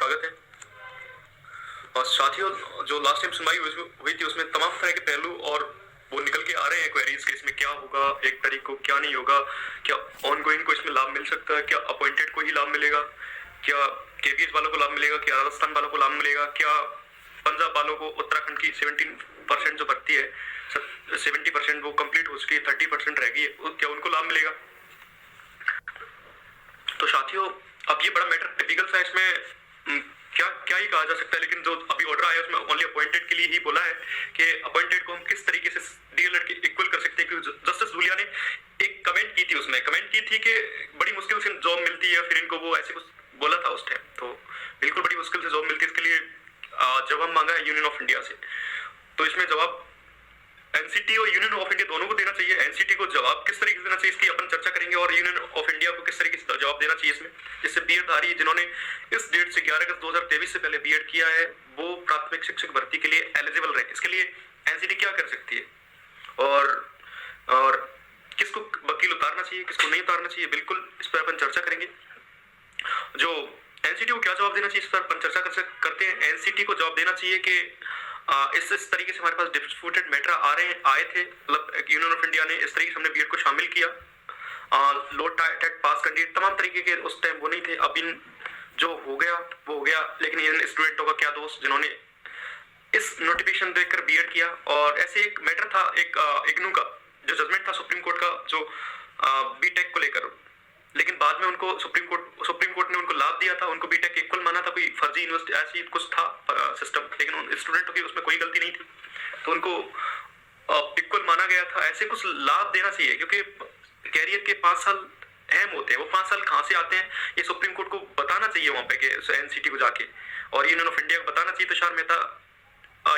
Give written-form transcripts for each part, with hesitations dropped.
स्वागत है। और साथियों, जो लास्ट टाइम सुनवाई हुई थी उसमें तमाम तरह के पहलू और वो निकल के आ रहे हैं क्वेरीज के, इसमें क्या होगा 1 तारीख को, क्या नहीं होगा, क्या ऑनगोइंग को इसमें लाभ मिल सकता है, क्या अपॉइंटेड को ही लाभ मिलेगा, क्या केवीएस वालों को लाभ मिलेगा, क्या राजस्थान वालों को लाभ मिलेगा, क्या पंजाब वालों को उत्तराखंड की 17% जो भर्ती है 70% वो कंप्लीट हो चुकी है, 30% रह गई है, क्या उनको लाभ मिलेगा। तो साथियों, अब ये बड़ा मैटर टिपिकल सा, इसमें क्या ही कहा जा सकता है, लेकिन जो अभी ऑर्डर आया उसमें ओनली अपॉइंटेड के लिए ही बोला है कि अपॉइंटेड को हम किस तरीके से डीएलएड के इक्वल कर सकते हैं। क्योंकि जस्टिस धूलिया ने एक कमेंट की थी, उसमें कमेंट की थी कि बड़ी मुश्किल से जॉब मिलती है, फिर इनको वो ऐसे कुछ बोला था उस टाइम, तो बिल्कुल बड़ी मुश्किल से जॉब मिलती है। इसके लिए जवाब मांगा है यूनियन ऑफ इंडिया से, तो इसमें जवाब एनसीटी और यूनियन ऑफ इंडिया दोनों को देना चाहिए। एनसीटी को जवाब किस तरीके से देना चाहिए इसकी अपन चर्चा करेंगे, और यूनियन ऑफ इंडिया को किस तरीके से जवाब देना चाहिए इसमें, जिससे बीएडधारी जिन्होंने इस डेट से 11 अगस्त 2023 से पहले बीएड किया है वो प्राथमिक शिक्षक भर्ती के लिए एलिजिबल रहे। इसके लिए एनसीटी क्या कर सकती है और किसको वकील उतारना चाहिए, किसको नहीं उतारना चाहिए, बिल्कुल इस पर अपन चर्चा करेंगे। जो एनसीटी को क्या जवाब देना चाहिए इस पर अपन चर्चा करते हैं। एनसीटी को जवाब देना चाहिए कि इस तरीके से हमारे पास डिस्प्यूटेड मैटर आए थे, मतलब यूनियन ऑफ इंडिया ने इस तरीके से हमने बीएड को शामिल किया, लो टेट पास कैंडिडेट तमाम तरीके के उस टाइम वो नहीं थे। अब इन जो हो गया वो हो गया, लेकिन इन स्टूडेंटों का क्या दोष जिन्होंने इस नोटिफिकेशन देखकर बीएड किया। और ऐसे एक मैटर था, एक इग्नू का जो जजमेंट था सुप्रीम कोर्ट का, जो बीटेक को लेकर, लेकिन बाद में उनको सुप्रीम कोर्ट ने उनको लाभ दिया था, उनको बीटेक इक्वल माना था, कोई फर्जी यूनिवर्सिटी ऐसी कुछ था सिस्टम, लेकिन उन स्टूडेंटों की उसमें कोई गलती नहीं थी, तो उनको इक्वल माना गया था। ऐसे कुछ लाभ देना चाहिए, क्योंकि कैरियर के 5 साल अहम होते हैं। वो 5 साल कहाँ से आते हैं ये सुप्रीम कोर्ट को बताना चाहिए वहां पे, एनसीटी को जाके, और यूनियन ऑफ इंडिया को बताना चाहिए। तुषार मेहता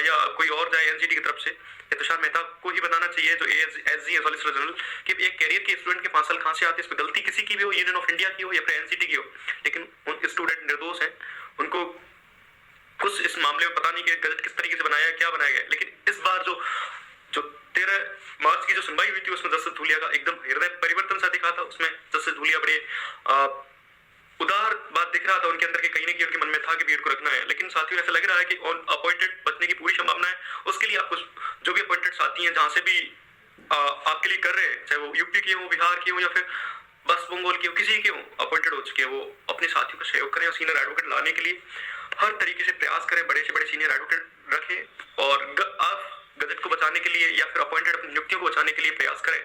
या कोई और जाए एनसीटी की तरफ से, या तुषार मेहता को ही बताना चाहिए जो एसजी है सॉलिसिटर जनरल, कि एक कैरियर के स्टूडेंट के 5 साल कहाँ से आते हैं। इसमें गलती किसी की भी हो, यूनियन ऑफ इंडिया की हो या फिर एनसीटी की हो, लेकिन उन स्टूडेंट निर्दोष हैं, उनको कुछ इस मामले में पता नहीं कि गजट किस तरीके से बनाया है, क्या बनाया गया। लेकिन इस बार जो 13 मार्च की जो सुनवाई हुई थी उसमें जस्टिस धूलिया का एकदम हृदय परिवर्तन सा दिखा था। उसमें जस्टिस धूलिया बड़े उदार बात दिख रहा था उनके अंदर के, कहीं ना कहीं उनके मन में था कि बीएड को रखना है। लेकिन साथियों ऐसा लग रहा है कि अपॉइंटेड बचने की पूरी संभावना है। उसके लिए आपको जो भी अपॉइंटेड साथी हैं जहां से भी आपके लिए कर रहे हैं, चाहे वो यूपी के हो, बिहार के हो, या फिर बस बंगाल के हो, किसी के हो अपॉइंटेड हो चुके हैं, वो अपने साथियों का सहयोग करें और सीनियर एडवोकेट लाने के लिए हर तरीके से प्रयास करें, बड़े से बड़े सीनियर एडवोकेट रखें, और आप गजट को बचाने के लिए या फिर अपॉइंटेड अपनी नियुक्तियों को बचाने के लिए प्रयास करें।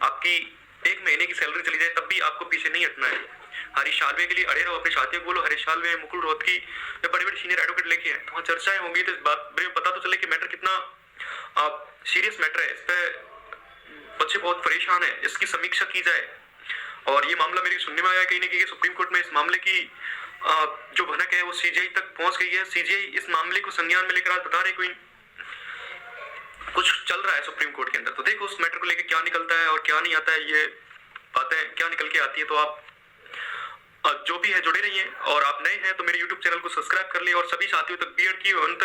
आपकी 1 महीने की सैलरी चली जाए तब भी आपको पीछे नहीं हटना है। हरीश साल्वे के लिए अड़े रहो, अपने साथियों को बोलो, हरीश साल्वे, मुकुल रोहतगी, बड़े बड़े सीनियर एडवोकेट लेके हैं, तो वहाँ चर्चाएं होंगी, तो इस बात में पता तो चले कि मैटर कितना सीरियस मैटर है, इस पर बच्चे बहुत परेशान है, इसकी समीक्षा की जाए। और ये मामला मेरे सुनने में आया कहीं ना कहीं सुप्रीम कोर्ट में इस मामले की जो भनक है वो सीजीआई तक पहुंच गई है। सीजीआई इस मामले को संज्ञान में लेकर आज बता रहे कोई कुछ चल रहा है सुप्रीम कोर्ट के अंदर, तो देखो उस मैटर को लेकर क्या निकलता है और क्या नहीं आता है, ये बातें क्या निकल के आती है। तो आप जो भी है जुड़े रहिए, और आप नए हैं तो मेरे यूट्यूब चैनल को सब्सक्राइब कर लिए, और सभी साथियों तक बीएड की उन तक